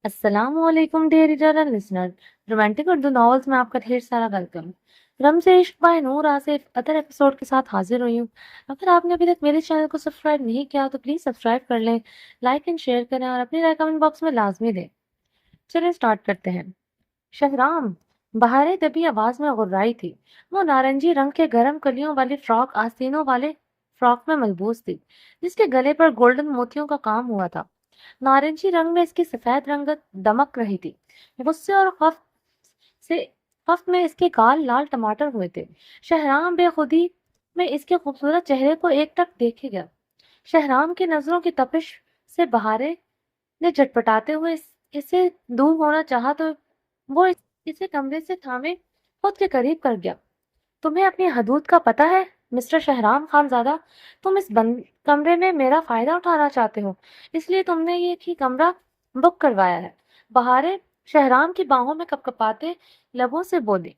अस्सलाम वालेकुम dear reader and listener. Romantic Urdu novels में आपका ढेर सारा वेलकम। रम से इश्क by Noor Asif other episode के साथ हाजिर हुई हूँ। अगर आपने अभी तक मेरे चैनल को सब्सक्राइब नहीं किया तो प्लीज़ सब्सक्राइब कर लें, लाइक एंड शेयर करें और अपनी राय कमेंट बॉक्स में लाजमी दें। चलिए स्टार्ट करते हैं। शहराम, बहारें दबी आवाज में गुर्राई थी। वो नारंगी रंग के गरम कलियों वाली फ्रॉक आस्तीनों वाले फ्रॉक में मलबूस थी, जिसके गले पर गोल्डन मोतियों का काम हुआ था। नारंगी रंग में इसकी सफेद रंगत दमक रही थी। गुस्से और से खौफ में इसके गाल लाल टमाटर हुए थे। शहराम बेखुदी में इसके खूबसूरत चेहरे को एकटक देखे गया। शहराम की नजरों की तपिश से बहारे ने झटपटाते हुए इससे दूर होना चाहा तो वो इसे कमरे से थामे खुद के करीब कर गया। तुम्हें अपनी हदूद का पता है मिस्टर शहराम खानजादा? तुम इस बंद कमरे में मेरा फायदा उठाना चाहते हो, इसलिए तुमने ये ही कमरा बुक करवाया है। बहारे शहराम की बाहों में कपकपाते लबों से बोली।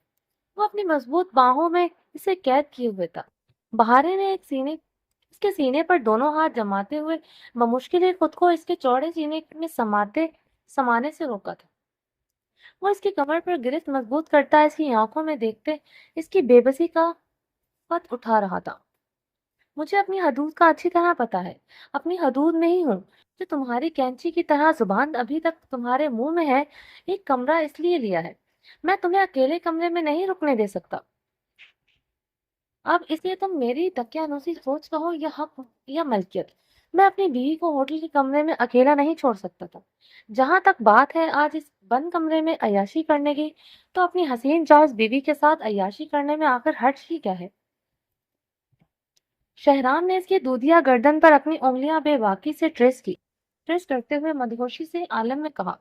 वो अपनी मजबूत बाहों में इसे कैद किए हुए था। बहारे ने इसके सीने पर दोनों हाथ जमाते हुए बमुश्किल ही खुद को इसके चौड़े सीने में समाने से रोका था। वो इसकी कमर पर गिरफ्त मजबूत करता इसकी आंखों में देखते इसकी बेबसी का पत उठा रहा था। मुझे अपनी हदूद का अच्छी तरह पता है। अपनी हदूद में ही हूँ, जो तुम्हारी कैंची की तरह जुबान अभी तक तुम्हारे मुंह में है। एक कमरा इसलिए लिया है, मैं तुम्हें अकेले कमरे में नहीं रुकने दे सकता। अब इसलिए तुम मेरी दकियानूसी सोच कहो या हक या मलकियत, मैं अपनी बीवी को होटल के कमरे में अकेला नहीं छोड़ सकता था। जहां तक बात है आज इस बंद कमरे में अय्याशी करने की, तो अपनी हसीन जाज बीवी के साथ अय्याशी करने में आखिर हर्ज ही क्या है? शहराम ने इसकी दूधिया गर्दन पर अपनी उंगलियां बेबाकी से ट्रेस करते हुए मदहोशी से आलम में कहा।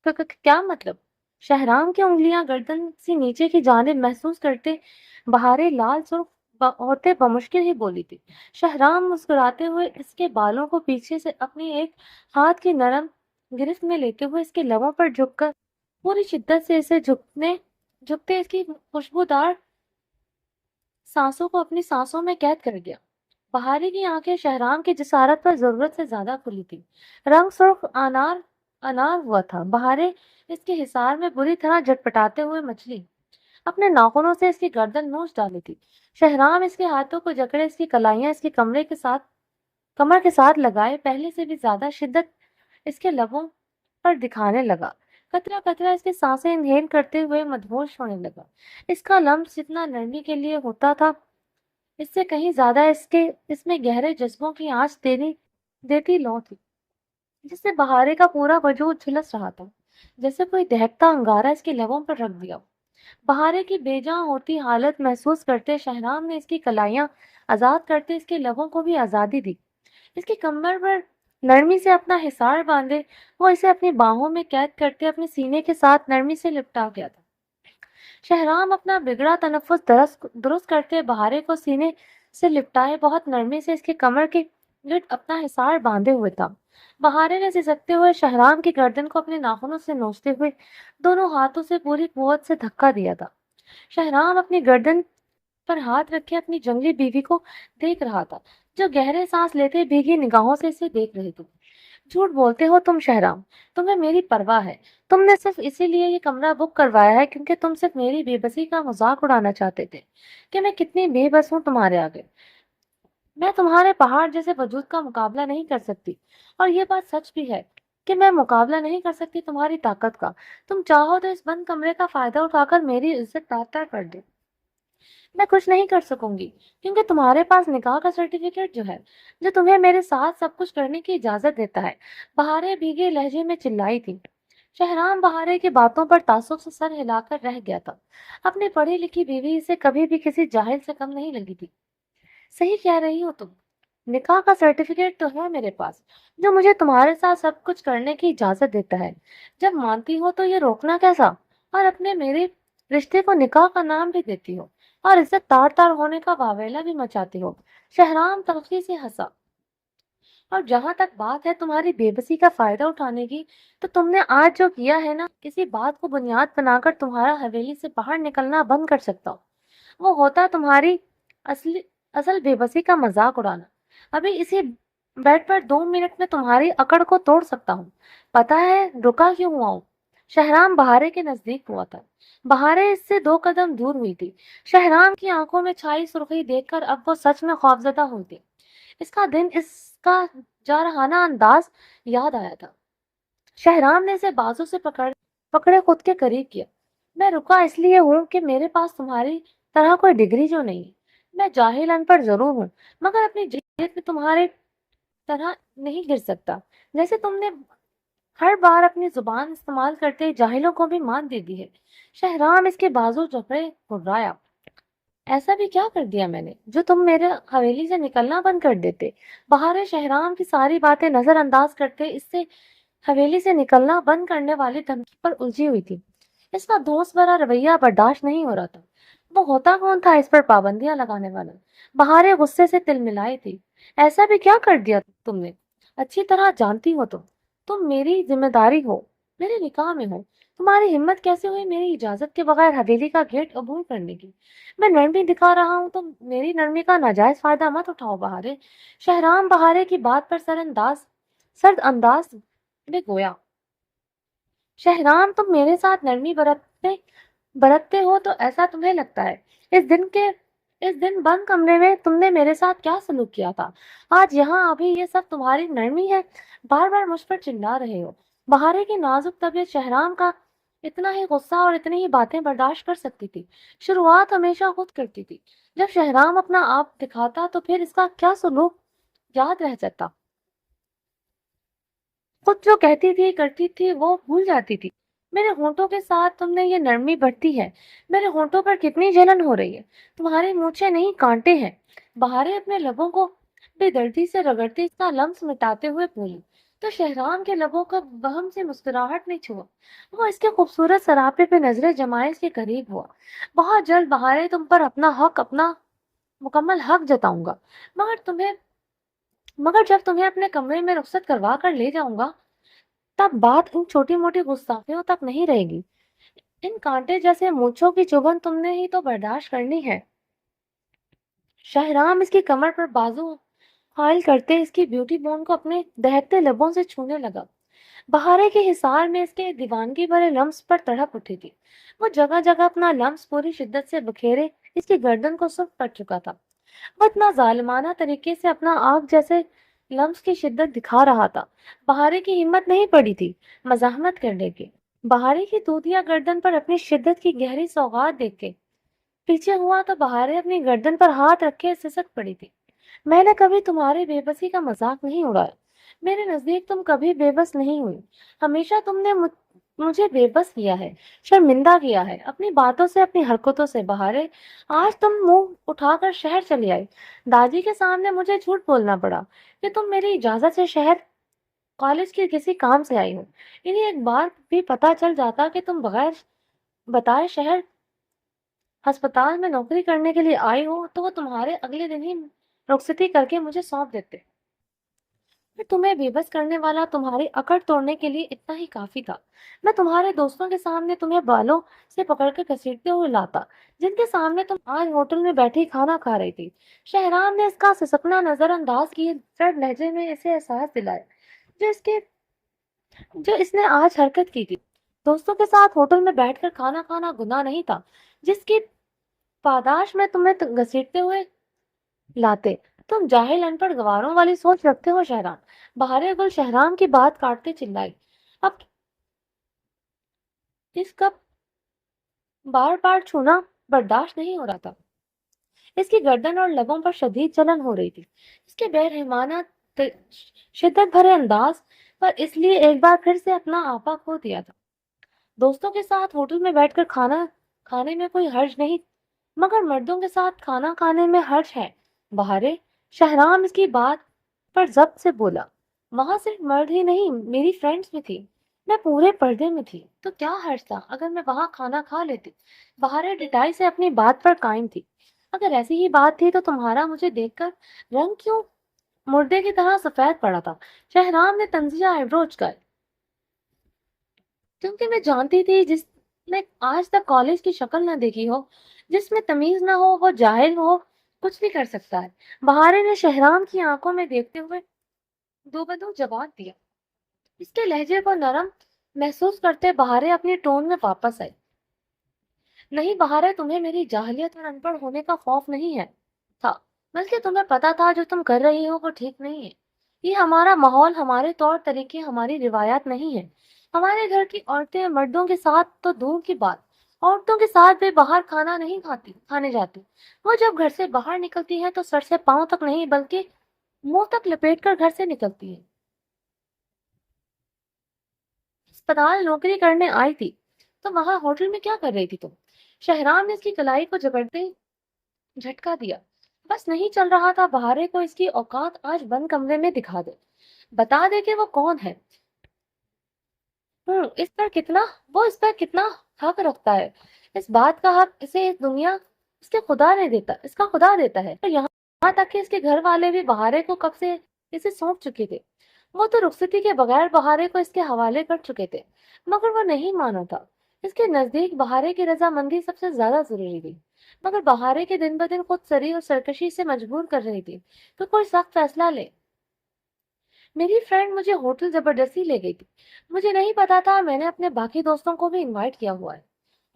क्या मतलब? शहराम की उंगलियां गर्दन से नीचे की जानिब महसूस करते बहारे लाल सुर्ख होते बमुश्किल ही बोली थी। शहराम मुस्कुराते हुए इसके बालों को पीछे से अपनी एक हाथ की नरम गिरफ्त में लेते हुए इसके लबों पर झुककर पूरी शिद्दत से इसे झुकते इसकी खुशबूदार सांसों को अपनी सांसों में कैद कर गया। बहारी की आंखें शहराम की जिसारत पर जरूरत से ज्यादा खुली थी। रंग सुर्ख अनार अनार हुआ था। बहारे इसके हिसार में बुरी तरह झटपटाते हुए मछली अपने नाखूनों से इसकी गर्दन नोच डाली थी। शहराम इसके हाथों को जकड़े इसकी कलाइयां इसकी कमर के साथ लगाए पहले से भी ज्यादा शिद्दत इसके लबों पर दिखाने लगा। कतरा कतरा इसकी सांसें इनहेल करते हुए मदहोश होने लगा। इसका लम्स जितना नरमी के लिए होता था, इससे कहीं ज्यादा इसमें गहरे जज्बों की आंच देती लौ थी, जिससे बहारे का पूरा वजूद झुलस रहा था, जैसे कोई दहकता अंगारा इसके लबों पर रख दिया। बहारे की बेजां होती हालत महसूस करते शहनाम ने इसकी कलाइयां आजाद करते इसके लबों को भी आजादी दी। इसकी कमर पर नरमी से अपना हिसार बांधे वो इसे अपनी बाहों में कैद करते अपने सीने के साथ नरमी से लिपटा गया था। शहराम अपना बिगड़ा तनफ्फुस दुरुस्त करते बहारे को सीने से लिपटाए बहुत नरमी से इसके कमर के गिर्द अपना हिसार बांधे हुए था। बहारे ने सिसकते हुए शहराम की गर्दन को अपने नाखूनों से नोचते हुए दोनों हाथों से पूरी कुव्वत से धक्का दिया था। शहराम अपनी गर्दन पर हाथ रखे अपनी जंगली बीवी को देख रहा था, जो गहरे सांस लेते भीगी निगाहों से इसे देख रही थी। झूठ बोलते हो तुम शहराम, तुम्हें मेरी परवाह है। तुमने सिर्फ इसीलिए ये कमरा बुक करवाया है क्योंकि तुम सिर्फ मेरी बेबसी का मजाक उड़ाना चाहते थे कि मैं कितनी बेबस हूँ तुम्हारे आगे। मैं तुम्हारे पहाड़ जैसे वजूद का मुकाबला नहीं कर सकती, और ये बात सच भी है कि मैं मुकाबला नहीं कर सकती तुम्हारी ताकत का। तुम चाहो तो इस बंद कमरे का फायदा उठाकर मेरी इज्जत तार-तार कर दे। मैं कुछ नहीं कर सकूंगी क्योंकि तुम्हारे पास निकाह का सर्टिफिकेट जो है, जो तुम्हें मेरे साथ सब कुछ करने की इजाजत देता है। बहारे भीगे लहजे में चिल्लाई थी। शहराम बहारे की बातों पर तासुब से सर हिलाकर रह गया था। अपनी पढ़ी लिखी बीवी इसे कभी भी किसी जाहिल से कम नहीं लगी थी। सही कह रही हो तुम। निकाह का सर्टिफिकेट तो है मेरे पास, जो मुझे तुम्हारे साथ सब कुछ करने की इजाजत देता है। जब मानती हो तो ये रोकना कैसा, और अपने मेरे रिश्ते को निकाह का नाम भी देती हो और इज्जत तार तार होने का वावेला भी मचाती हो। शहराम तलखी से हंसा। और जहां तक बात है तुम्हारी बेबसी का फायदा उठाने की, तो तुमने आज जो किया है ना, किसी बात को बुनियाद बनाकर तुम्हारा हवेली से बाहर निकलना बंद कर सकता हो। वो होता तुम्हारी असली असल बेबसी का मजाक उड़ाना। अभी इसी बेड पर 2 मिनट में तुम्हारी अकड़ को तोड़ सकता हूँ। पता है रुका क्यों हुआ हूँ? शहराम बहारे के नजदीक हुआ था। बहारे इससे 2 कदम दूर हुई थी। शहराम की आंखों में छाई सुर्खी देखकर अब वो सच में खौफजदा हुई थी। इसका दिन, इसका जारहाना अंदाज याद आया था। शहराम ने इसे बाजू से पकड़े खुद के करीब किया। मैं रुका इसलिए हूँ कि मेरे पास तुम्हारी तरह कोई डिग्री जो नहीं है। मैं जाहिल अनपढ़ जरूर हूँ, मगर अपनी जिद्दियत में तुम्हारे तरह नहीं गिर सकता। जैसे तुमने हर बार अपनी जुबान इस्तेमाल करते जाहिलों को भी मान दे दी है। शहराम इसके बाजू जकड़े घुर्राया। ऐसा भी क्या कर दिया मैंने जो तुम मेरे हवेली से निकलना बंद कर देते? बहारे शहराम की सारी बातें नजरअंदाज करते इससे हवेली से निकलना बंद करने वाली धमकी पर उलझी हुई थी। इसका दोस्त भरा रवैया बर्दाश्त नहीं हो रहा था। वो होता कौन था इस पर पाबंदियां लगाने वाला? बहारे गुस्से से तिलमिलाई थी। ऐसा भी क्या कर दिया तुमने? अच्छी तरह जानती हो तुम मेरी जिम्मेदारी हो, मेरे निकाह में हो। तुम्हारी हिम्मत कैसे हुई मेरी इजाजत के बगैर हवेली का गेट अबूर करने की? मैं नरमी दिखा रहा हूँ तो मेरी नरमी का नाजायज फायदा मत उठाओ बहारे। शहराम बहारे की बात पर सर्द अंदाज में गोया। शहराम तुम मेरे साथ नरमी बरतते हो तो ऐसा तुम्हें लगता है। इस दिन बंद कमरे में तुमने मेरे साथ क्या सलूक किया था? आज यहाँ अभी ये सब तुम्हारी नरमी है? बार बार मुझ पर चिल्ला रहे हो। बहारे की नाजुक तबीयत शहराम का इतना ही गुस्सा और इतनी ही बातें बर्दाश्त कर सकती थी। शुरुआत हमेशा खुद करती थी। जब शहराम अपना आप दिखाता तो फिर इसका क्या सलूक याद रह जाता। खुद जो कहती थी करती थी वो भूल जाती थी। मेरे होंठों के साथ तुमने ये नरमी बढ़ती है। मेरे होंठों पर कितनी जलन हो रही है। तुम्हारी मूछें नहीं कांटे हैं। बहारे अपने लबों को बेदर्दी से रगड़ते इसका लम्स मिटाते हुए बोली। तो शहराम के लबों का वहम से मुस्कुराहट नहीं छुआ। वो इसके खूबसूरत सरापे पे नजरें जमाए इसके करीब हुआ। बहुत जल्द बहारे तुम पर अपना मुकम्मल हक जताऊंगा। मगर तुम्हें मगर जब तुम्हें अपने कमरे में रुखसत करवा कर ले जाऊंगा तब बात इन छोटी मोटी गुस्ताखियों तक नहीं रहेगी। इन कांटे जैसे मूंछों की चुभन तुमने ही तो बर्दाश्त करनी है। शहराम इसकी कमर पर बाजू हायल करते इसकी ब्यूटी बोन को अपने दहकते लबों से छूने लगा। बहारे के हिसार में इसके दीवानगी भरे लम्स पर तड़प उठी थी। वो जगह जगह अपना लम्स पूरी शिद्दत से बखेरे इसकी गर्दन को सुर्ख कर चुका था। वो इतना जालिमाना तरीके से अपना आग जैसे लम्स की शिद्दत दिखा रहा था। बहारे की हिम्मत नहीं पड़ी थी मजाहमत करने की। बहारे की दूधिया गर्दन पर अपनी शिद्दत की गहरी सौगात देख के पीछे हुआ तो बहारे अपनी गर्दन पर हाथ रखे सिसक पड़ी थी। मैंने कभी तुम्हारी बेबसी का मजाक नहीं उड़ाया। मेरे नजदीक तुम कभी बेबस नहीं हुई। हमेशा तुमने मुझे बेबस किया है, शर्मिंदा किया है अपनी बातों से, अपनी हरकतों से। बहारे आज तुम मुंह उठाकर शहर चली आई। दादी के सामने मुझे झूठ बोलना पड़ा कि तुम मेरी इजाजत से शहर कॉलेज के किसी काम से आई हो। इन्हें एक बार भी पता चल जाता कि तुम बगैर बताए शहर अस्पताल में नौकरी करने के लिए आई हो तो वो तुम्हारे अगले दिन ही रुखसती करके मुझे सौंप देते। फिर तुम्हें बेबस करने वाला तुम्हारी अकड़ तोड़ने के लिए इतना ही काफी था। मैं तुम्हारे दोस्तों के सामने तुम्हें बालों से पकड़कर घसीटते हुए लाता, जिनके सामने तुम आज होटल में बैठी खाना खा रही थी। शहराम ने इसका सिसकना नजरअंदाज किए सर्द लहजे में इसे एहसास दिलाया जो इसके जो इसने आज हरकत की थी। दोस्तों के साथ होटल में बैठकर खाना खाना गुनाह नहीं था जिसकी पादाश में तुम्हें घसीटते हुए लाते। तुम जाहिल अनपढ़ गवारों वाली सोच रखते हो शहराम। बहारे गुल शहराम की बात काटते चिल्लाई। अब इस कप बार बार छूना बर्दाश्त नहीं हो रहा था। इसकी गर्दन और लबों पर शदीद जलन हो रही थी। इसके बेरहमाना शिद्दत भरे अंदाज पर इसलिए एक बार फिर से अपना आपा खो दिया था। दोस्तों के साथ होटल में बैठकर खाना खाने में कोई हर्ज नहीं, मगर मर्दों के साथ खाना खाने में हर्ज है बहारे। शहराम इसकी बात पर जब्त से बोला। वहां सिर्फ मर्द ही नहीं, मेरी फ्रेंड्स भी थी। मैं पूरे पर्दे में थी तो क्या हर्ज था अगर मैं वहां खाना खा लेती? बहारे डिटाई से अपनी बात पर कायम थी। अगर ऐसी ही बात थी तो तुम्हारा मुझे देखकर रंग क्यों मुर्दे की तरह सफेद पड़ा था? शहराम ने तंजिया आइब्रोज का, क्योंकि मैं जानती थी जिसने आज तक कॉलेज की शक्ल न देखी हो, जिसमें तमीज न हो, वो जाहिल हो कुछ भी कर सकता है। बहारे ने शहराम की आंखों में देखते हुए दोबादो जवाब दिया। इसके लहजे को नरम महसूस करते बहारे अपनी टोन में वापस आई। नहीं बहारे, तुम्हें मेरी जाहिलियत और अनपढ़ होने का खौफ नहीं है था, बल्कि तुम्हें पता था जो तुम कर रही हो वो ठीक नहीं है। ये हमारा माहौल, हमारे तौर तरीके, हमारी रिवायात नहीं है। हमारे घर की औरतें मर्दों के साथ तो दूर की बात, औरतों के साथ भी बाहर खाना नहीं खाने जाती। वो जब घर से बाहर निकलती है तो सर से पांव तक नहीं बल्कि मुंह तक लपेट कर घर से निकलती है। अस्पताल नौकरी करने आई थी तो वहां होटल में क्या कर रही थी तुम? शहराम ने इसकी कलाई को जकड़ते झटका दिया। बस नहीं चल रहा था बहारे को इसकी औकात आज बंद कमरे में दिखा दे, बता दे कि वो कौन है। इस पर कितना वो इस पर कितना हक रखता है। इस बात का हक इसे इस दुनिया इसका खुदा देता है। तो यहाँ तक कि इसके घर वाले भी बहारे को कब से इसे सौंप चुके थे। वो तो रुखसती के बगैर बहारे को इसके हवाले कर चुके थे, मगर वो नहीं माना था। इसके नजदीक बहारे की रजामंदी सबसे ज्यादा जरूरी थी, मगर बहारे के दिन ब दिन खुद सरी और सरकशी से मजबूर कर रही थी कि कोई सख्त फैसला ले। मेरी फ्रेंड मुझे होटल जबरदस्ती ले गई थी। मुझे नहीं पता था, मैंने अपने बाकी दोस्तों को भी इनवाइट किया हुआ है।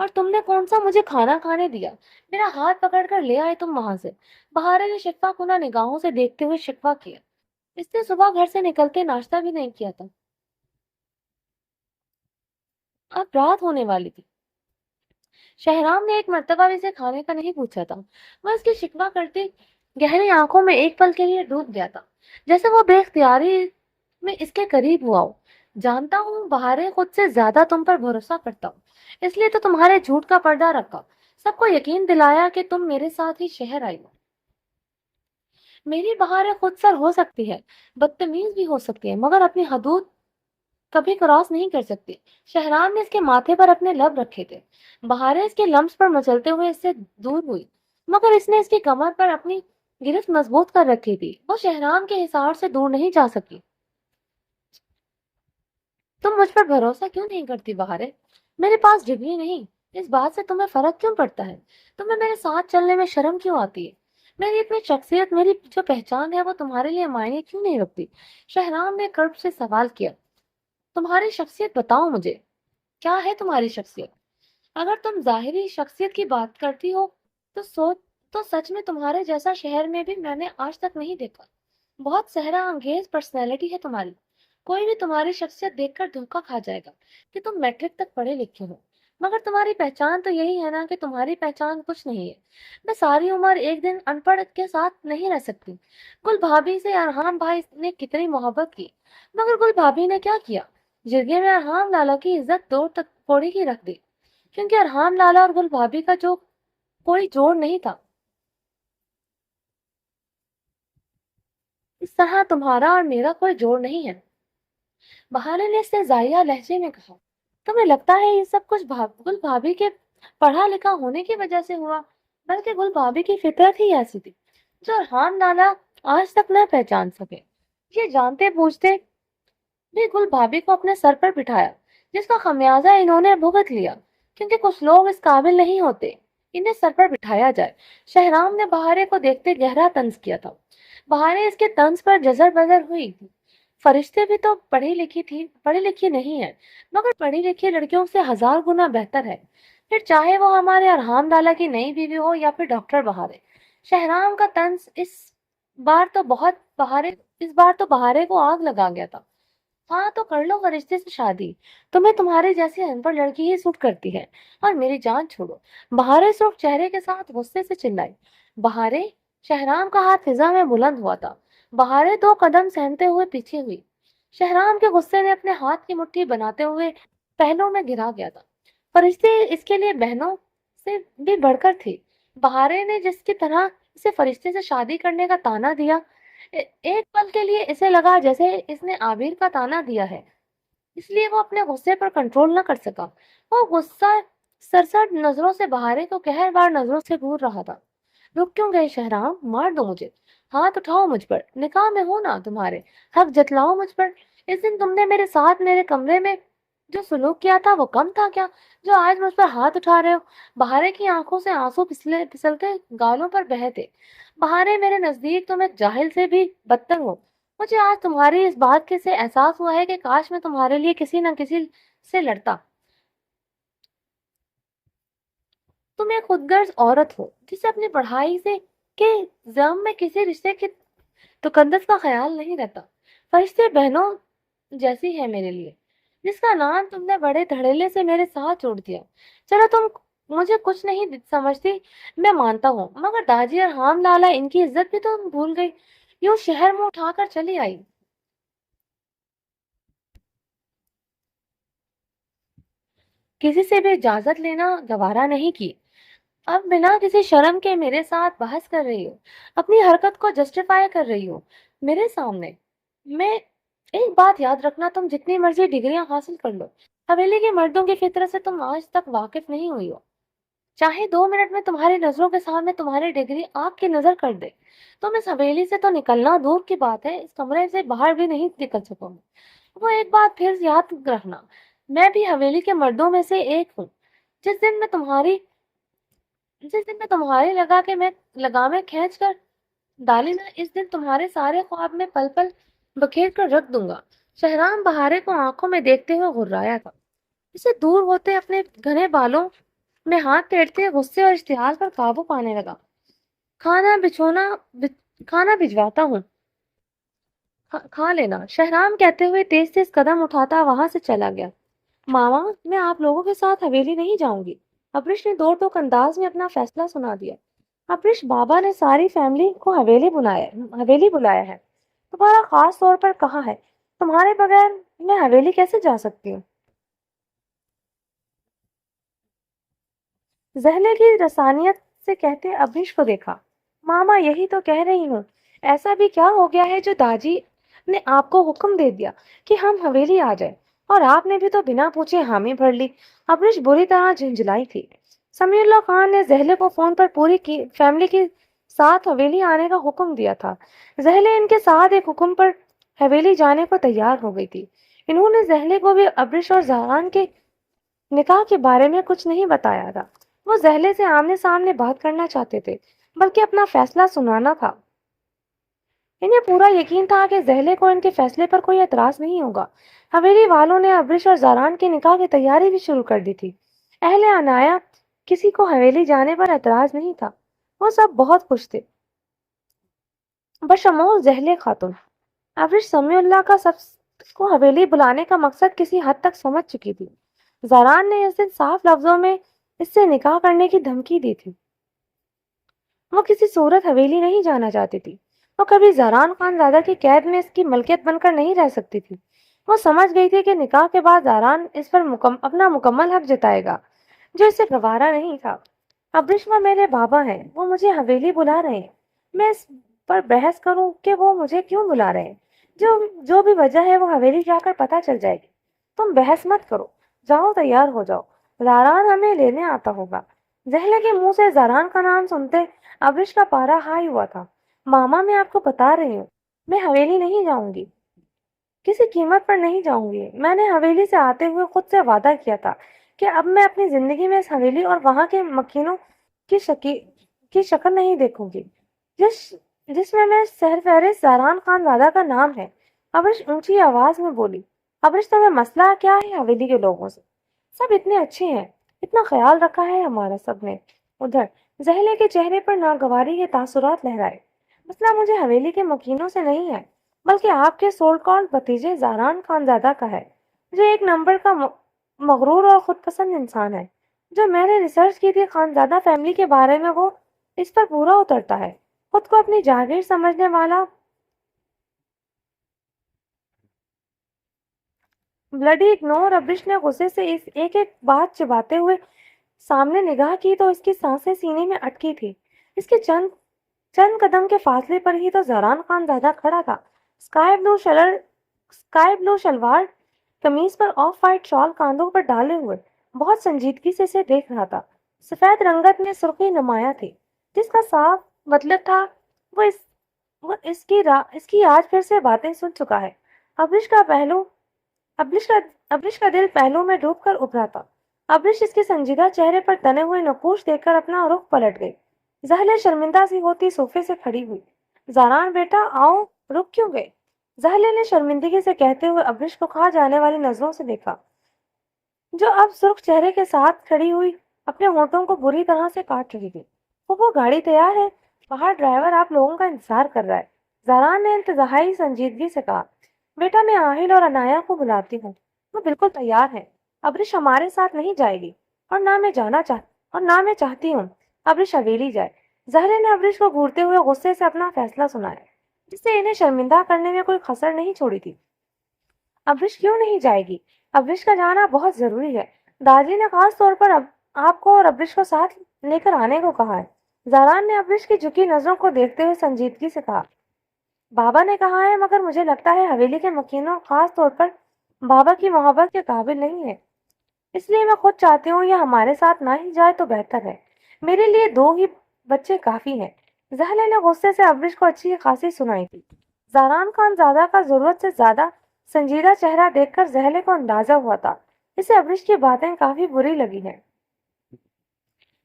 और तुमने कौन सा मुझे खाना खाने दिया? मेरा हाथ पकड़कर ले आए तुम वहां से। बहारे ने शिकवा कुना निगाहों से देखते हुए शिकवा किया। इसने सुबह घर से निकलते नाश्ता भी नहीं किया था। अब रात होने वाली थी। शहराम ने एक मर्तबा भी इसे खाने का नहीं पूछा था। वह इसकी शिकवा करती गहरी आंखों में एक पल के लिए डूब गया था, जैसे वो बेख्तियारी में इसके करीब हुआ हो। जानता हूँ बहारे, खुद से ज्यादा तुम पर भरोसा करता हूँ, इसलिए तो तुम्हारे झूठ का पर्दा रखा, सबको यकीन दिलाया कि तुम मेरे साथ ही शहर आई हो। मेरी बहारें खुद सर हो सकती है, बदतमीज भी हो सकती है, मगर अपनी हदूद कभी क्रॉस नहीं कर सकती। शहराम ने इसके माथे पर अपने लब रखे थे। बहारें इसके लम्स पर मचलते हुए इससे दूर हुई, मगर इसने इसकी कमर पर अपनी गिरफ्त मजबूत कर रखी थी। वो शहराम के हिसार से दूर नहीं जा सकी। तुम मुझ पर भरोसा क्यों नहीं करती बहारे? मेरे पास डिग्री नहीं, इस बात से तुम्हें फर्क क्यों पड़ता है? तुम्हें मेरे साथ चलने में शर्म क्यों आती है? मेरी इतनी शख्सियत, मेरी जो पहचान है वो तुम्हारे लिए मायने क्यों नहीं रखती? शहराम ने कर्ब से सवाल किया। तुम्हारी शख्सियत बताओ मुझे, क्या है तुम्हारी शख्सियत? अगर तुम जाहिरी शख्सियत की बात करती हो तो सोच तो सच में तुम्हारे जैसा शहर में भी मैंने आज तक नहीं देखा। बहुत सहरा अंगेज पर्सनैलिटी है तुम्हारी। कोई भी तुम्हारी शख्सियत देखकर धोखा खा जाएगा कि तुम मैट्रिक तक पढ़े लिखे हो, मगर तुम्हारी पहचान तो यही है ना कि तुम्हारी पहचान कुछ नहीं है। मैं सारी उम्र एक दिन अनपढ़ के साथ नहीं रह सकती। गुल भाभी से अरहाम भाई ने कितनी मोहब्बत की, मगर गुल भाभी ने क्या किया? जिरगे में अरहाम लाला की इज्जत दौड़ तक थोड़ी ही रख दी, क्योंकि अरहाम लाला और गुल भाभी का जो कोई जोड़ नहीं था। इस तरह तुम्हारा और मेरा कोई जोड़ नहीं है, बहाने ने इससे जाया लहजे में कहा। तुम्हें लगता है ये सब कुछ गुल भाभी के पढ़ा लिखा होने की वजह से हुआ, बल्कि गुल भाभी की फितरत ही ऐसी थी जो अरहाम लाला आज तक न पहचान सके। ये जानते बूझते भी गुल भाभी को अपने सर पर बिठाया, जिसका खमियाजा इन्होंने भुगत लिया, क्योंकि कुछ लोग इस काबिल नहीं होते इन्हें सर पर बिठाया जाए। शहराम ने बहारे को देखते गहरा तंज किया था। बहारे इसके तंज पर जजर बजर हुई। फरिश्ते भी तो पढ़ी लिखी नहीं है, मगर पढ़ी लिखी लड़कियों से हजार गुना बेहतर है, फिर चाहे वो हमारे अरहाम लाला की नई बीवी हो या फिर डॉक्टर बहारे। शहराम का तंज इस बार तो बहारे को आग लगा गया था। हाँ तो कर लो फरिश्ते से शादी, तुम्हें तुम्हारी जैसी अनपढ़ लड़की ही सूट करती है, और मेरी जान छोड़ो। बहारे सुर्ख चेहरे के साथ गुस्से से चिल्लाई। बहारे, शहराम का हाथ फिजा में बुलंद हुआ था। बहारे दो कदम सहमते हुए पीछे हुई। शहराम के गुस्से ने अपने हाथ की मुट्ठी बनाते हुए पहलों में गिरा गया था। फरिश्ते इसके लिए बहनों से भी बढ़कर थे। बहारे ने जिसकी तरह इसे फरिश्ते से शादी करने का ताना दिया, एक पल के लिए इसे लगा जैसे इसने आबिर का ताना दिया है, इसलिए वो अपने गुस्से पर कंट्रोल न कर सका। वो गुस्सा सरसट नजरों से बहारे को कहरबार नजरों से घूर रहा था। रुक क्यों गए शहराम? मार दो मुझे, हाथ उठाओ मुझ पर, निकाह में हो ना तुम्हारे, हक जतलाओ मुझ पर। इस दिन तुमने मेरे साथ मेरे कमरे में जो सुलूक किया था वो कम था क्या, जो आज मुझ पर हाथ उठा रहे हो? बहारे की आंखों से आंसू फिसलते गालों पर बहे थे। बहारे, मेरे नजदीक तुम एक जाहिल से भी बदतर हो। مجھے آج تمہاری اس بات کے سے احساس ہوا ہے کہ کاش میں تمہارے لیے کسی نہ کسی سے لڑتا۔ تم ایک خود غرض عورت ہو جسے اپنی پڑھائی سے کے زم میں کسی رشتے کی تقدس کا خیال نہیں رہتا۔ فرشتے بہنوں جیسی ہے میرے لیے، جس کا نام تم نے بڑے دھڑلے سے میرے ساتھ جوڑ دیا۔ چلو تم مجھے کچھ نہیں سمجھتی، میں مانتا ہوں، مگر داجی اور حام لالا ان کی عزت بھی تو تم بھول گئی۔ یوں شہر میں اٹھا کر چلی آئی۔ کسی سے بھی اجازت لینا گوارا نہیں کی، اب بنا کسی شرم کے میرے ساتھ بحث کر رہی ہو، اپنی حرکت کو جسٹیفائی کر رہی ہو میرے سامنے۔ میں ایک بات یاد رکھنا، تم جتنی مرضی ڈگریاں حاصل کر لو، حویلی کے مردوں کی فطرت سے تم آج تک واقف نہیں ہوئی ہو۔ چاہے 2 منٹ میں تمہاری نظروں کے سامنے تمہاری ڈگری آگ کی نظر کر دے، تم اس حویلی سے تو نکلنا دور کی بات ہے، اس کمرے سے باہر بھی نہیں نکل سکو گے۔ وہ ایک بات پھر یاد رکھنا، میں بھی حویلی کے مردوں میں سے ایک ہوں۔ جس دن میں تمہاری لگامیں کھینچ کر ڈالی نا، اس دن تمہارے سارے خواب میں پل پل بکھیر کر رکھ دوں گا۔ شہرام بہارے کو آنکھوں میں دیکھتے ہوئے غرایا تھا، اسے دور ہوتے اپنے گھنے بالوں میں ہاتھ پھیرتے غصے اور اشتعال پر قابو پانے لگا۔ کھانا بچھونا کھانا بھجواتا ہوں، کھا لینا، شہرام کہتے ہوئے تیز تیز قدم اٹھاتا وہاں سے چلا گیا۔ ماما، میں آپ لوگوں کے ساتھ حویلی نہیں جاؤں گی، ابرش نے دو ٹوک انداز میں اپنا فیصلہ سنا دیا۔ ابرش، بابا نے ساری فیملی کو حویلی بلایا ہے، تمہارا خاص طور پر کہا ہے، تمہارے بغیر میں حویلی کیسے جا سکتی ہوں؟ زہلے کی رسانیت سے کہتے ابریش کو دیکھا۔ ماما، یہی تو کہہ رہی ہوں، ایسا بھی کیا ہو گیا ہے جو داجی نے آپ کو حکم دے دیا کہ ہم حویلی آ جائیں، اور آپ نے بھی تو بنا پوچھے حامی بھر لی۔ ابریش بری طرح جھنجھلائی تھی۔ سمیع اللہ خان نے زہلے کو فون پر پوری فیملی کے ساتھ حویلی آنے کا حکم دیا تھا۔ زہلے ان کے ساتھ ایک حکم پر حویلی جانے کو تیار ہو گئی تھی۔ انہوں نے زہلے کو بھی ابریش اور زہران کے نکاح کے بارے میں کچھ نہیں بتایا تھا۔ وہ زہلے سے آمنے سامنے بات کرنا چاہتے تھے، بلکہ اپنا فیصلہ سنانا تھا۔ انہیں پورا یقین تھا کہ زہلے کو ان کے فیصلے پر کوئی اعتراض نہیں ہوگا۔ حویلی والوں نے ابرش اور زاران کے نکاح کی تیاری بھی شروع کر دی تھی۔ اہل عنایا کسی کو حویلی جانے پر اعتراض نہیں تھا، وہ سب بہت خوش تھے، بشمول زہلے خاتون۔ ابرش سمیع اللہ کا سب کو حویلی بلانے کا مقصد کسی حد تک سمجھ چکی تھی۔ زاران نے اس دن صاف لفظوں میں اس سے نکاح کرنے کی دھمکی دی تھی۔ وہ کسی صورت حویلی نہیں جانا چاہتی تھی، وہ کبھی زاران خان زادہ کی قید میں اس کی ملکیت بن کر نہیں رہ سکتی تھی۔ وہ سمجھ گئی تھی کہ نکاح کے بعد زاران اس پر اپنا مکمل حق جتائے گا، جو اسے گوارا نہیں تھا۔ ابرش وہ میرے بابا ہیں، وہ مجھے حویلی بلا رہے ہیں، میں اس پر بحث کروں کہ وہ مجھے کیوں بلا رہے ہیں؟ جو بھی وجہ ہے وہ حویلی جا کر پتہ چل جائے گی۔ تم بحث مت کرو، جاؤ تیار ہو جاؤ، زاران ہمیں لینے آتا ہوگا۔ زہلے کے منہ سے زاران کا نام سنتے ابرش کا پارا ہائی ہوا تھا۔ ماما، میں آپ کو بتا رہی ہوں، میں حویلی نہیں جاؤں گی، کسی قیمت پر نہیں جاؤں گی۔ میں نے حویلی سے آتے ہوئے خود سے وعدہ کیا تھا کہ اب میں اپنی زندگی میں اس حویلی اور وہاں کے مکینوں کی شکل نہیں دیکھوں گی جس میں سرفہرست زاران خان زادہ کا نام ہے۔ ابرش اونچی آواز میں بولی۔ ابرش، تمہیں مسئلہ کیا ہے حویلی کے لوگوں سے؟ سب اتنے اچھے ہیں، اتنا خیال رکھا ہے ہمارا سب نے۔ ادھر زہلے کے چہرے پر ناگواری کے تاثرات لہرائے۔ مسئلہ مجھے حویلی کے مکینوں سے نہیں ہے، بلکہ آپ کے سول کالڈ بھتیجے زاران خان زادہ کا ہے، جو ایک نمبر کا مغرور اور خود پسند انسان ہے۔ جو میں نے ریسرچ کی تھی خان زادہ فیملی کے بارے میں، وہ اس پر پورا اترتا ہے۔ خود کو اپنی جاگیر سمجھنے والا بلڈی اگنور۔ ابرش نے غصے سے ایک ایک بات چباتے ہوئے سامنے نگاہ کی تو اس کی سانسیں سینے میں اٹکی تھی۔ اس کے چند قدم کے فاصلے پر ہی تو زاران خان زادہ کھڑا تھا، اسکائی بلو شلوار قمیض پر آف وائٹ شال کاندھوں پر ڈالے ہوئے، بہت سنجیدگی سے اسے دیکھ رہا تھا۔ سفید رنگت میں سرخی نمایاں تھی، جس کا صاف مطلب تھا وہ اس کی آج پھر سے باتیں سن چکا ہے۔ ابرش کا دل پہلو میں ڈوب کر ابھرا تھا۔ ابرش اس کے سنجیدہ چہرے پر تنے ہوئے نقوش دیکھ کر اپنا رخ پلٹ گئی۔ زہلے شرمندہ سی ہوتی صوفے سے کھڑی ہوئی۔ زاران بیٹا، آؤ، رک کیوں گئے؟ زہلے نے شرمندگی سے کہتے ہوئے ابرش کو کھا جانے والی نظروں سے دیکھا، جو اب سرخ چہرے کے ساتھ کھڑی ہوئی اپنے ہونٹوں کو بری طرح سے کاٹ رہی تھی۔ وہ گاڑی تیار ہے، باہر ڈرائیور آپ لوگوں کا انتظار کر رہا ہے، زہران نے انتہائی سنجیدگی سے کہا۔ بیٹا، میں آہل اور عنایا کو بلاتی ہوں، وہ بالکل تیار ہے۔ ابرش ہمارے ساتھ نہیں جائے گی، اور نہ میں چاہتی ہوں ابرش حویلی جائے۔ زہرے نے ابرش کو گھورتے ہوئے غصے سے اپنا فیصلہ سنایا، جس سے انہیں شرمندہ کرنے میں کوئی کسر نہیں چھوڑی تھی۔ ابرش کیوں نہیں جائے گی؟ ابرش کا جانا بہت ضروری ہے۔ دادی نے خاص طور پر آپ کو اور ابرش کو ساتھ لے کر آنے کو کہا ہے۔ زاران نے ابرش کی جھکی نظروں کو دیکھتے ہوئے سنجیدگی سے کہا، بابا نے کہا ہے، مگر مجھے لگتا ہے حویلی کے مکینوں خاص طور پر بابا کی محبت کے قابل نہیں ہے، اس لیے میں خود چاہتی ہوں یہ ہمارے ساتھ نہ ہی جائے تو بہتر ہے۔ میرے لیے 2 ہی بچے کافی ہیں۔ زہلے نے غصے سے ابرش کو اچھی خاصی سنائی تھی۔ زاران خان زادہ کا ضرورت سے زیادہ سنجیدہ چہرہ دیکھ کر زہلے کو اندازہ ہوا تھا اسے ابرش کی باتیں کافی بری لگی ہیں،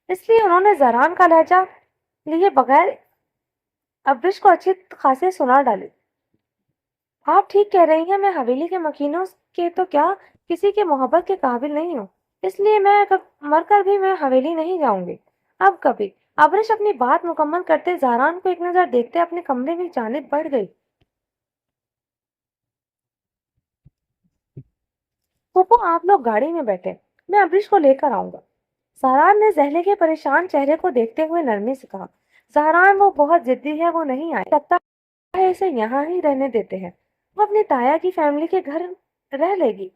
اس لیے انہوں نے زاران کا لہجہ لیے بغیر ابرش کو اچھی خاصی سنا ڈالی۔ آپ ٹھیک کہہ رہی ہیں، میں حویلی کے مکینوں کے تو کیا کسی کے محبت کے قابل نہیں ہوں، اس لیے میں مر کر بھی میں حویلی نہیں جاؤں گی، اب کبھی۔ ابرش اپنی بات مکمل کرتے زاران کو ایک نظر دیکھتے اپنے کمرے کی جانب بڑھ گئی۔ پھوپھو، آپ لوگ گاڑی میں بیٹھے، میں ابرش کو لے کر آؤں گا۔ زہران نے زہلے کے پریشان چہرے کو دیکھتے ہوئے نرمی سے کہا، زہران وہ بہت ضدی ہے، وہ نہیں آئے، لگتا ہے اسے یہاں ہی رہنے دیتے ہیں، وہ اپنی تایا کی فیملی کے گھر رہ لے گی،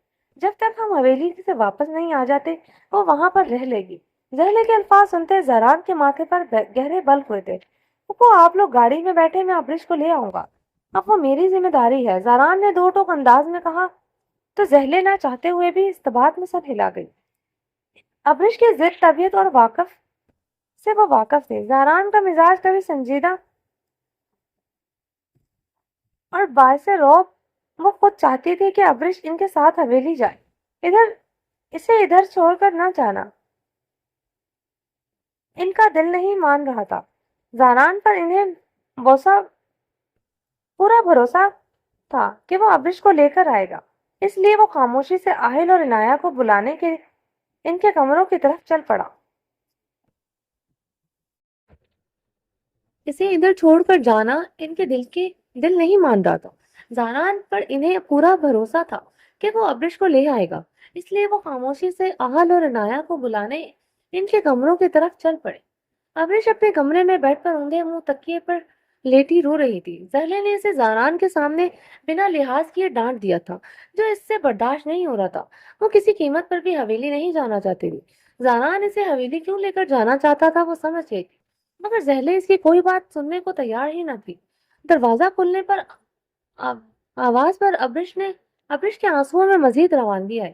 جب تک ہم حویلی سے واپس نہیں آ جاتے وہ وہاں پر رہ لے گی۔ زہلے کے الفاظ سنتے زہران کے ماتھے پر گہرے بل ہوئے تھے۔ پھوپھو، آپ لوگ گاڑی میں بیٹھے، میں ابرش کو لے آؤں گا، اب وہ میری ذمہ داری ہے، زہران نے دو ٹوک انداز میں کہا، تو زہلے نہ چاہتے ہوئے بھی اس بات میں سر ہلا گئی۔ ابرش کی ضد طبیعت اور وہ واقف تھے۔ زہران کا مزاج کبھی سنجیدہ اور باعث رعب، وہ خود چاہتی تھی کہ ابرش ان کے ساتھ حویلی جائے، اسے ادھر چھوڑ کر نہ جانا ان کا دل نہیں مان رہا تھا۔ زہران پر انہیں پورا بھروسہ تھا کہ وہ ابرش کو لے کر آئے گا، اس لیے وہ خاموشی سے آہل اور عنایا کو بلانے کے ان کے کمروں کی طرف چل پڑا۔ اسے ادھر چھوڑ کر جانا ان کے دل نہیں مان رہا تھا۔ زاران پر انہیں پورا بھروسہ تھا کہ وہ ابرش کو لے آئے گا، اس لیے وہ خاموشی سے اہل اور عنایا کو بلانے ان کے کمروں کی طرف چل پڑے۔ ابرش اپنے کمرے میں بیٹھ پر اونگے منہ تکیے پر لیٹی رو رہی تھی۔ زہلے نے اسے زاران کے سامنے بنا لحاظ کیے ڈانٹ دیا تھا، جو اس سے برداشت نہیں ہو رہا تھا۔ وہ کسی قیمت پر بھی حویلی نہیں جانا چاہتی تھی۔ زاران اسے حویلی کیوں لے کر جانا چاہتا تھا وہ سمجھ گئی تھی، مگر زہلے اس کی کوئی بات سننے کو تیار ہی نہ تھی۔ دروازہ کھلنے پر آواز پر ابرش کے آنسوؤں میں مزید روانگی آئی۔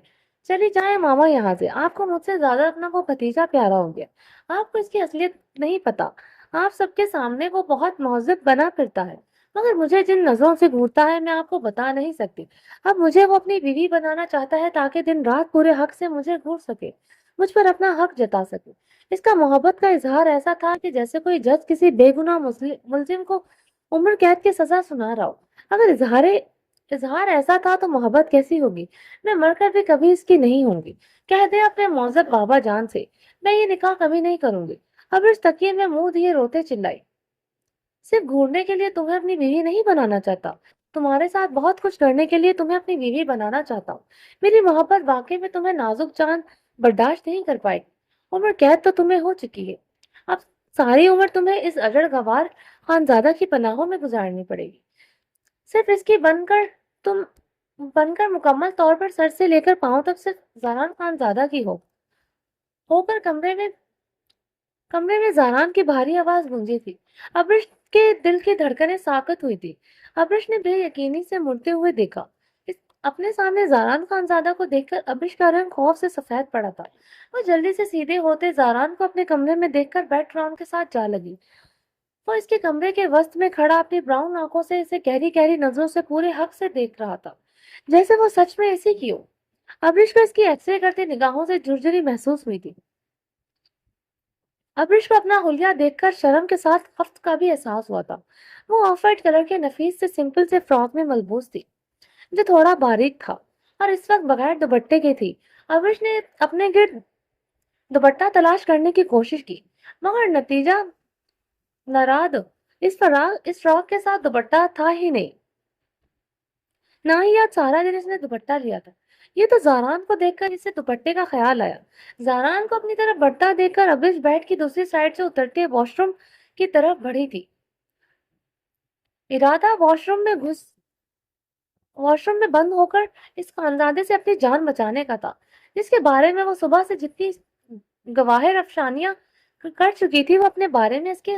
چلی جائیں ماما یہاں سے، آپ کو مجھ سے زیادہ اپنا وہ بھتیجا پیارا ہو گیا، آپ کو اس کی اصلیت نہیں پتا، آپ سب کے سامنے وہ بہت مہذب بنا پھرتا ہے، مگر مجھے جن نظروں سے گھورتا ہے میں آپ کو بتا نہیں سکتی۔ اب مجھے وہ اپنی بیوی بنانا چاہتا ہے تاکہ دن رات پورے حق سے مجھے گھور سکے، مجھ پر اپنا حق جتا سکے۔ اس کا محبت کا اظہار ایسا تھا کہ جیسے کوئی جج کسی بے گناہ ملزم کو عمر قید کی سزا سنا رہا ہو۔ اگر اظہار ایسا تھا تو محبت کیسی ہوگی؟ میں مر کر بھی کبھی اس کی نہیں ہوں گی۔ کہہ دے اپنے معزز بابا جان سے، میں یہ نکاح کبھی نہیں کروں گی۔ اب اس تکیے میں منہ دیے روتے چلائی، صرف گھورنے کے لیے تمہیں اپنی بیوی نہیں بنانا چاہتا، تمہارے ساتھ بہت کچھ کرنے کے لیے تمہیں اپنی بیوی بنانا چاہتا ہوں۔ میری محبت واقعی میں تمہیں نازک جان برداشت نہیں کر پائے گی۔ عمر قید تو تمہیں ہو چکی ہے، اب ساری عمر تمہیں اس اجڑ گوار خانزادہ کی پناہوں میں گزارنی پڑے گی، صرف اس کی بن کر مکمل طور پر سر سے لے کر پاؤں تک صرف زاران خانزادہ کی ہو کر کمرے میں زاران کی بھاری آواز گونجی تھی۔ ابرش کے دل کی دھڑکنیں ساکت ہوئی تھی۔ ابرش نے بے یقینی سے مڑتے ہوئے دیکھا۔ اپنے سامنے زاران خانزادہ کو دیکھ کر ابرش کا رنگ خوف سے سفید پڑا تھا۔ وہ جلدی سے سیدھے ہوتے زاران کو اپنے کمرے میں دیکھ کر بیک گراؤنڈ کے ساتھ جا لگی۔ وہ اس کے کمرے کے وسط میں کھڑا اپنی براؤن آنکھوں سے اسے گہری گہری نظروں سے پورے حق سے دیکھ رہا تھا، جیسے وہ سچ میں اسی کی ہو۔ ابرش کو اس کی ایکس رے کرتی نگاہوں سے جرجری محسوس ہوئی تھی۔ अब्रिश को अपना हुलिया देखकर शर्म के साथ खफ्त का भी एहसास हुआ था। वो ऑफ वाइट कलर के नफीस से सिंपल से फ्रॉक में मलबूस थी, जो थोड़ा बारीक था और इस वक्त बगैर दुपट्टे के थी। अब्रिश ने अपने गिर्द दुपट्टा तलाश करने की कोशिश की, मगर नतीजा नाराद। इस फ्रॉक के साथ दुपट्टा था ही नहीं, ना ही आज सारा दिन इसने दुपट्टा लिया था। ये तो जारान को देखकर इसे दुपट्टे का ख्याल आया। जारान को अपनी तरफ बढ़ता देखकर अबिश बेड की दूसरी साइड से उतरते वॉशरूम की तरफ बढ़ी थी। इरादा वॉशरूम में बंद होकर इस खानजादे से अपनी जान बचाने का था, जिसके बारे में वो सुबह से जितनी गवाहिर अफसानियां कर चुकी थी, वो अपने बारे में इसके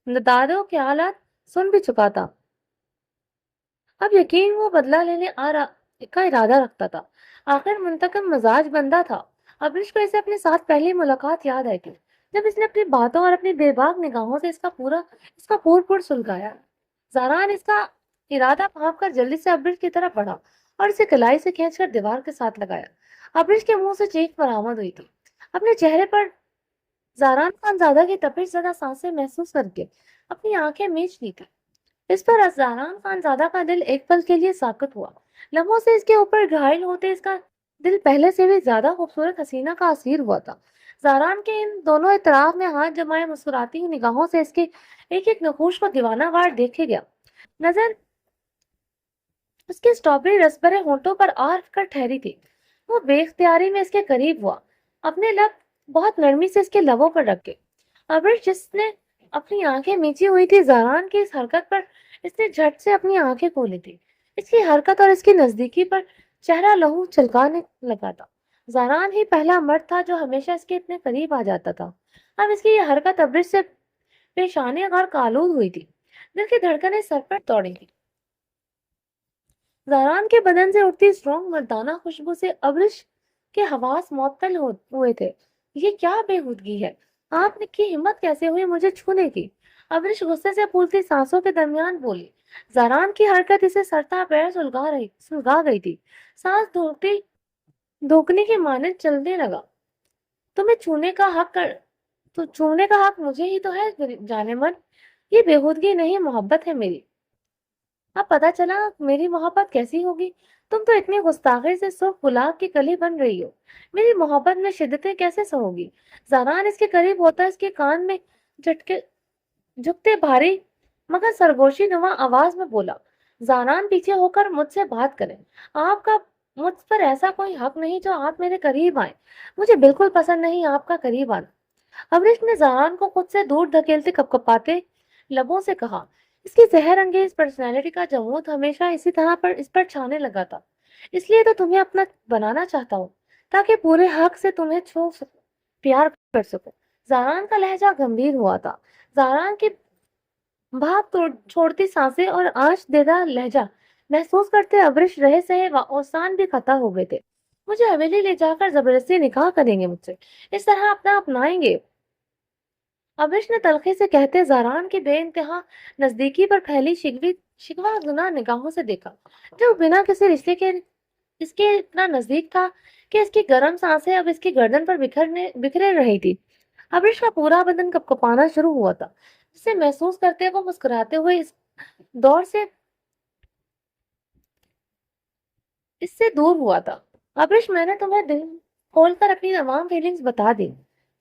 दादों के हालात सुन भी चुका था। अब यकीन वो बदला लेने आ रहा का इरादा रखता था। आखिर मुंतकम मिजाज बंदा था। अब्रिश को इसे अपने साथ पहली मुलाकात याद आई थी, जब इसने अपनी बातों और अपनी बेबाक निगाहों से इसका पूर पूर सुलगाया। जारान इसका इरादा भाप कर जल्दी से अब्रिश की तरफ बढ़ा और इसे कलाई से खींचकर दीवार के साथ लगाया। अब्रिश के मुंह से चीख बरामद हुई थी। अपने चेहरे पर जारान खानजादा की तपिश ज़दा सांसें महसूस करके अपनी आंखें मीच ली थी। इस पर अज़रान खानज़ादा का दिल एक पल के लिए साकत हुआ। लम्हों से इसके ऊपर घायल होते इसका दिल पहले से भी ज्यादा खूबसूरत हसीना का असीर हुआ था। ज़ारान के इन दोनों इतराफ में हाथ जमाए मुस्कुराती हुई निगाहों से इसके एक एक नकूश को दीवाना वार देखे गया। नजर उसके स्ट्रॉबेरी रस भरे होंठों पर आर कर ठहरी थी। वो बेख्तियारी में इसके करीब हुआ, अपने लब बहुत नरमी से इसके लबों पर रख के। अबर जिसने अपनी आंखें मीची हुई थी, ज़ारान की इस हरकत पर इसने झट से अपनी आंखें खोली थी। इसकी हरकत और इसकी नजदीकी पर चेहरा लहू छलकाने लगा था। ज़ारान ही पहला मर्द था जो हमेशा इसके इतने करीब आ जाता था। अब इसकी यह हरकत अब्रिश से पेशानी और कालूद हुई थी। दिल की धड़कनें सर पर दौड़ी थी। ज़ारान के बदन से उठती स्ट्रॉन्ग मर्दाना खुशबू से अब्रिश के हवास मुअत्तल हुए थे। ये क्या बेहूदगी है? आपने की हिम्मत कैसे हुई मुझे छूने की? अब्रिश गुस्से से फूलती सांसों के दरमियान बोली। ज़ारान की हरकत इसे सरता पैर सुलगा गई थी। सांस धोखने के मानंद चलने लगा। तुम्हें छूने का हक मुझे ही तो है जाने मन। ये बेहूदगी नहीं, मोहब्बत है मेरी। अब पता चला मेरी मोहब्बत कैसी होगी। तुम तो इतनी गुस्ताखी से सुर्ख गुलाब की कली बन रही हो। मेरी मोहब्बत में शिद्दतें कैसे सहोगी? ज़ारान इसके करीब होता इसके कान में झटके झुकते भारी मगर सरगोशी नुमा आवाज में बोला। ज़ारान पीछे होकर मुझसे बात करें। आपका मुझ पर ऐसा कोई हक नहीं जो आप मेरे करीब आए। मुझे बिल्कुल पसंद नहीं आपका करीब आना। अमरीश ने ज़ारान को खुद से दूर धकेलते कपकपाते लबों से कहा। इसकी जहर अंगेज पर्सनैलिटी का जमूत हमेशा इसी तरह पर इस पर छाने लगा था। इसलिए तो तुम्हें अपना बनाना चाहता हूँ, ताकि पूरे हक से तुम्हें छू सकूं, प्यार कर सकूं। ज़ारान का लहजा गंभीर हुआ था। ज़ारान की भाप छोड़ती सांसें और आंच देदा लहजा महसूस करते अब्रिश रहे सहे औसान भी खता हो गए थे। मुझे हवेली ले जाकर जबरदस्ती निकाह करेंगे मुझसे, इस तरह अपना अपनाएंगे। अब्रिश ने तलखी से कहते ज़ारान की बेइंतहा नजदीकी पर फैली शिकवा गुना निगाहों से देखा, जो बिना किसी रिश्ते के इसके इतना नजदीक था कि इसकी गर्म सांसें अब इसकी गर्दन पर बिखरे रही थी। अब्रिश का पूरा बदन कपकपाना शुरू हुआ था, जिसे महसूस करते वो मुस्कुराते हुए इस दौर से इससे दूर हुआ था। अब्रिश, मैंने तुम्हें दिल खोलकर अपनी तमाम फीलिंग्स बता दी।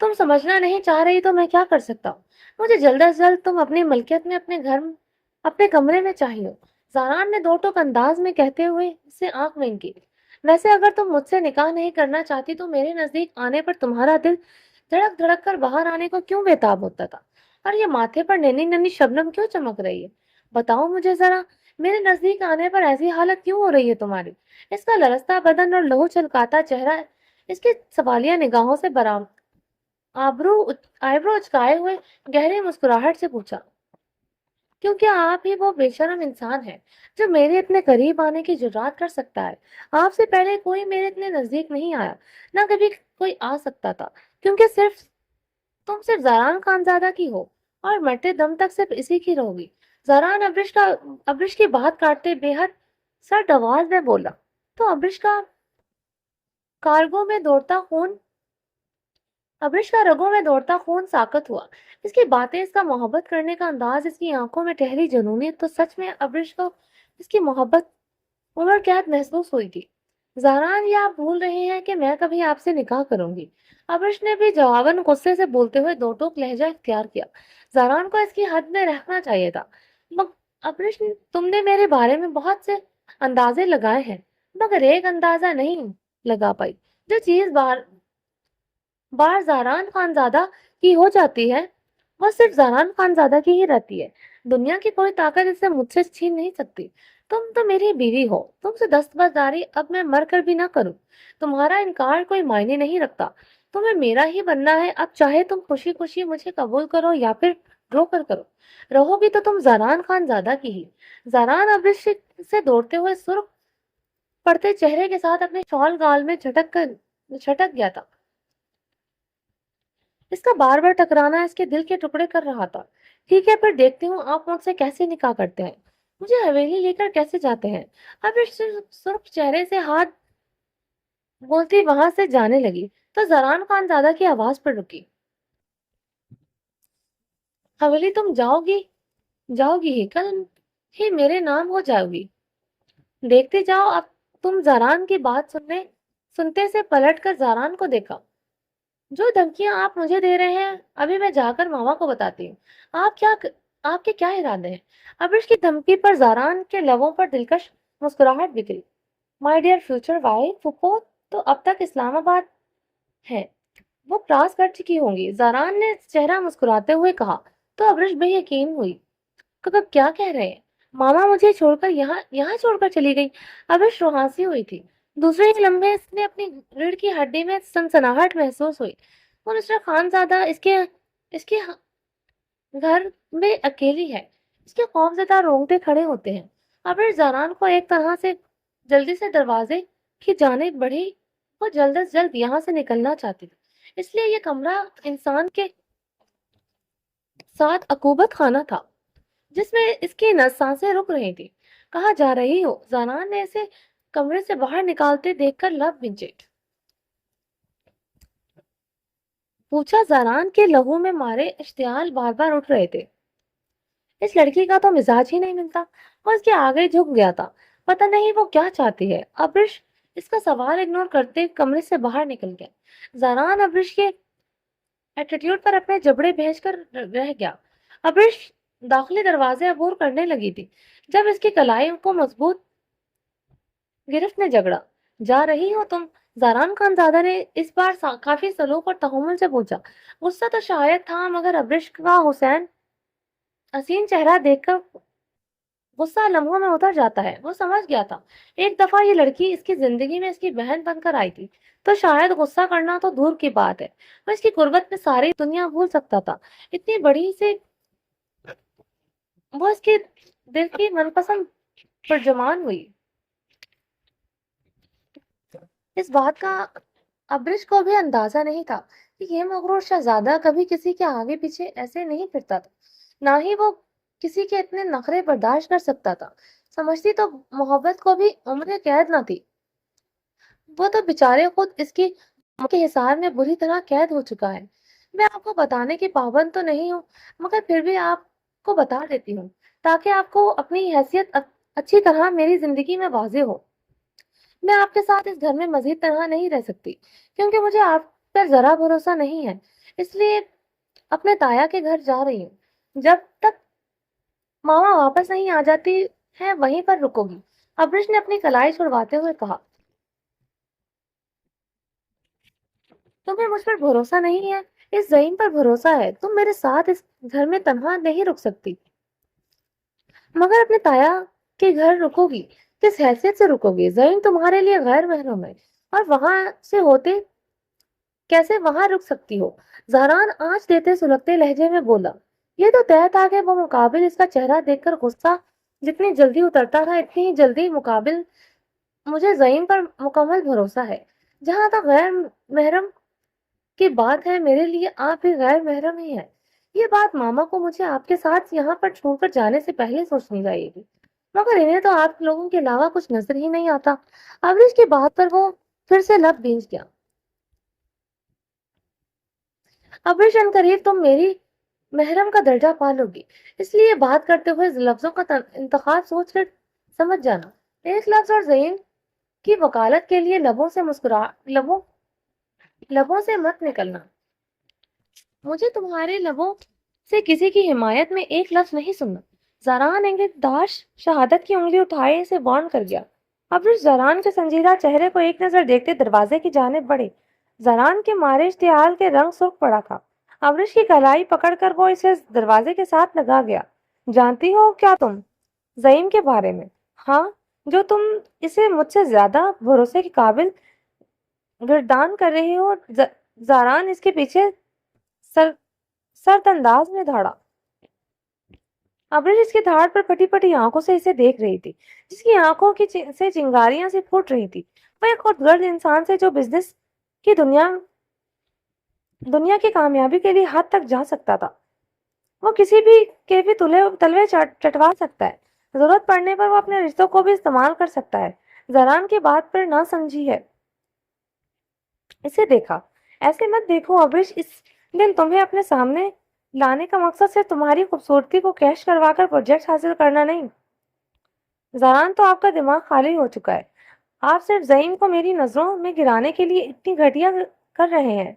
तुम समझना नहीं चाह रही तो मैं क्या कर सकता हूँ? मुझे जल्द अज जल्द तुम अपनी मलकियत में अपने कमरे में चाहिए। ज़ारान ने दो टोक अंदाज में कहते हुए इससे आंख वेंकी। वैसे अगर तुम मुझसे निकाह नहीं करना चाहती तो मेरे नजदीक आने पर तुम्हारा दिल धड़क धड़क कर बाहर आने को क्यों बेताब होता था? और ये माथे पर नैनी नैनी शबनम क्यों चमक रही है? बताओ मुझे जरा, मेरे नजदीक आने पर ऐसी हालत क्यों हो रही है तुम्हारी? इसका लरसता बदन और लहू छलकाता चेहरा इसकी सवालिया निगाहों से बराम आईब्रो उचकाए हुए गहरी मुस्कुराहट से पूछा। क्योंकि आप ही वो बेशर्म इंसान है जो मेरे इतने करीब आने की जुर्रात कर सकता है। आपसे पहले कोई मेरे इतने नजदीक नहीं आया, ना कभी कोई आ सकता था, क्योंकि तुम सिर्फ ज़ारान खानजादा की हो और मरते दम तक सिर्फ इसी की रहोगी। ज़ारान अब्रिश की बात काटते बेहद सर्द आवाज में बोला। तो अब्रिश का कार्गो में दौड़ता खून अब्रिश का रगों में दौड़ता खून साकत हुआ। इसकी बातें, इसका मोहब्बत करने का अंदाज, इसकी आंखों में ठहरी जुनूनियत, तो सच में अब्रिश को इसकी मोहब्बत उम्र कैद महसूस हुई थी। ज़हरान, ये आप भूल रहे हैं कि मैं कभी आपसे निकाह करूंगी। अब्रिश ने भी जवाबन गुस्से से बोलते हुए दो टोक लहजा इख्तियार किया। ज़हरान को इसकी हद में रहना चाहिए था। मग अब्रिश, तुमने मेरे बारे में बहुत से अंदाजे लगाए हैं, मगर एक अंदाजा नहीं लगा पाई। जो चीज बार बार ज़हरान खानज़ादा की हो जाती है, वो सिर्फ ज़हरान खानज़ादा की ही रहती है। दुनिया की कोई ताकत इसे मुझसे छीन नहीं सकती। तुम तो मेरी बीवी हो, तुमसे दस्तबरदारी अब मैं मर कर भी ना करूं। तुम्हारा इनकार कोई मायने नहीं रखता। तुम्हें मेरा ही बनना है। अब चाहे तुम खुशी खुशी मुझे कबूल करो या फिर रो कर करो, रहोगी तो तुम ज़हरान खानज़ादा की ही। ज़हरान अब्रिश से दौड़ते हुए सुर्ख पड़ते चेहरे के साथ अपने शॉल गाल में छटक गया था। इसका बार बार टकराना इसके दिल के टुकड़े कर रहा था। ठीक है, फिर देखती हूँ आप मुझसे कैसे निकाह करते हैं, मुझे हवेली लेकर कैसे जाते हैं। अब इस सुर्ख चेहरे से हाथ बोलती वहां से जाने लगी तो जरान खानजादा की आवाज पर रुकी। हवेली तुम जाओगी? जाओगी ही, कल ही मेरे नाम हो जाओगी। देखते जाओ। अब तुम जरान की बात सुनते से पलट कर जरान को देखा। जो धमकियां आप मुझे दे रहे हैं, अभी मैं जाकर मामा को बताती हूँ। आपके क्या इरादे हैं? अबिश की धमकी पर जारान के लबों पर दिलकश मुस्कुराहट बिखरी। माय डियर फ्यूचर वाइफ, फुप्पो तो अब तक इस्लामाबाद है, वो क्रॉस कर चुकी होंगी। जारान ने चेहरा मुस्कुराते हुए कहा। तो अबरिश बेयकीन हुई। कब क्या कह रहे हैं? मामा मुझे छोड़कर यहाँ यहाँ छोड़कर चली गई। अबरिश रुहासी हुई थी। दूसरे ही लम्हे इसने अपनी रीढ़ की हड्डी में सनसनाहट महसूस हुई। वो मिस्टर खानजादा इसके इसके घर में अकेली है। इसके खौफजदा रोंगटे खड़े होते हैं। अबरिश जारान को एक तरह से जल्दी से दरवाजे की जानिब बढ़ी। वो जल्द अज जल्द यहाँ से निकलना चाहती थी, इसलिए ये कमरा इंसान के साथ अकूबत खाना था जिसमें इसकी सांसें रुक रही थी। कहाँ जा रही हो? जानान ने इसे कमरे से बाहर निकालते देखकर लब भिंचे पूछा। जानान के लहू में मारे इश्तियाल बार बार उठ रहे थे। इस लड़की का तो मिजाज ही नहीं मिलता। वो इसके आगे झुक गया था। पता नहीं वो क्या चाहती है। अब्रिश इसका सवाल इग्नोर करते कमरे से बाहर निकल गया। जानान अब्रिश के एटीट्यूड पर अपने जबड़े भेज कर रह गया। अब्रिश दाखिली दरवाजे अबूर करने लगी थी जब इसकी कलाई को मजबूत गिरफ्त ने झगड़ा। जा रही हो तुम? जारान खानजादा ने इस बार काफी सलूक और तहम्मुल से पूछा। गुस्सा तो शायद था, मगर अब्रिश का हुसैन हसीन चेहरा देखकर गुस्सा लम्हों में उतर जाता है। वो समझ गया था एक दफा ये लड़की इसकी जिंदगी में इसकी बहन बनकर आई थी, तो शायद गुस्सा करना तो दूर की बात है, वो इसकी गुर्बत में सारी दुनिया भूल सकता था। इतनी बड़ी से वो इसके दिल की मनपसंद तर्जुमान हुई। इस बात का अब्रिश को भी अंदाजा नहीं था कि यह मगरूर शहजादा कभी किसी के आगे पीछे ऐसे नहीं फिरता था। ना ही वो किसी के इतने नखरे बर्दाश्त कर सकता था। समझती तो मोहब्बत को भी उम्र कैद न थी। वो तो बेचारे खुद इसकी के हिसार में बुरी तरह कैद हो चुका है। मैं आपको बताने की पाबंद तो नहीं हूँ, मगर फिर भी आपको बता देती हूँ ताकि आपको अपनी हैसियत अच्छी तरह मेरी जिंदगी में वाजे हो। मैं आपके साथ इस घर में मजीद तरह नहीं रह सकती, क्योंकि मुझे आप पर जरा भरोसा नहीं है। इसलिए अपने ताया के घर जा रही हूँ। जब तक मामा वापस नहीं आ जाती है वहीं पर रुकोगी। अब्रिश ने अपनी कलाई छुड़वाते हुए कहा। तुम्हें मुझ पर भरोसा नहीं है? इस जहीन पर भरोसा है। तुम मेरे साथ इस घर में तन्हा नहीं रुक सकती, मगर अपने ताया के घर रुकोगी। किस हैसियत से रुकोगी? जहीन तुम्हारे लिए गैर महरम है, और वहां से होते कैसे वहां रुक सकती हो? जहरान आंच देते सुलगते लहजे में बोला। ये तो तय था कि वो मुकाबिल इसका चेहरा देखकर गुस्सा जितनी जल्दी उतरता था, इतनी ही जल्दी मुकाबिल मुझे जहीन पर मुकम्मल भरोसा है। जहां तक गैर महरम की बात है, मेरे लिए आप भी गैर महरम ही है। ये बात मामा को मुझे आपके साथ यहाँ पर छोड़कर जाने से पहले सोचनी चाहिए, मगर इन्हें तो आप लोगों के अलावा कुछ नजर ही नहीं आता। अब इसकी बात पर वो फिर से लब भींच गया। ابرش عنقریب تم میری محرم کا درجہ پالو گی، اس لیے بات کرتے ہوئے لفظوں کا انتخاب سوچ کر سمجھ جانا۔ ایک لفظ اور زین کی وکالت کے لیے لبوں سے مت نکلنا۔ مجھے تمہارے لبوں سے کسی کی حمایت میں ایک لفظ نہیں سننا۔ زاران انگداش شہادت کی انگلی اٹھائے اسے وارن کر گیا۔ ابرش زاران کے سنجیدہ چہرے کو ایک نظر دیکھتے دروازے کی جانب بڑھے۔ زاران کے مارے اشتعال کے رنگ سرخ پڑا تھا۔ ابرش کی کلائی پکڑ کر وہ اسے دروازے کے ساتھ لگا گیا۔ جانتی ہو کیا تم زعیم کے بارے میں؟ ہاں، جو تم اسے مجھ سے زیادہ بھروسے کے قابل گردان کر رہی ہو۔ زاران اس کے پیچھے سرد انداز میں دھاڑا۔ ابرش اس کی دھاڑ پر پھٹی پھٹی آنکھوں سے اسے دیکھ رہی تھی، جس کی آنکھوں سے چنگاریاں سی پھوٹ رہی تھی۔ وہ ایک خود غرض انسان سے جو بزنس کی دنیا کی کامیابی کے لیے حد تک جا سکتا تھا، وہ کسی بھی کے بھی تلوے چٹوا سکتا ہے۔ ضرورت پڑنے پر وہ اپنے رشتوں کو بھی استعمال کر سکتا ہے۔ زاران کی بات پر نہ سمجھی ہے، اسے دیکھا۔ ایسے مت دیکھو ابرش، اس دن تمہیں اپنے سامنے لانے کا مقصد صرف تمہاری خوبصورتی کو کیش کروا کر پروجیکٹ حاصل کرنا نہیں۔ زاران، تو آپ کا دماغ خالی ہو چکا ہے۔ آپ صرف زعیم کو میری نظروں میں گرانے کے لیے اتنی گھٹیا کر رہے ہیں۔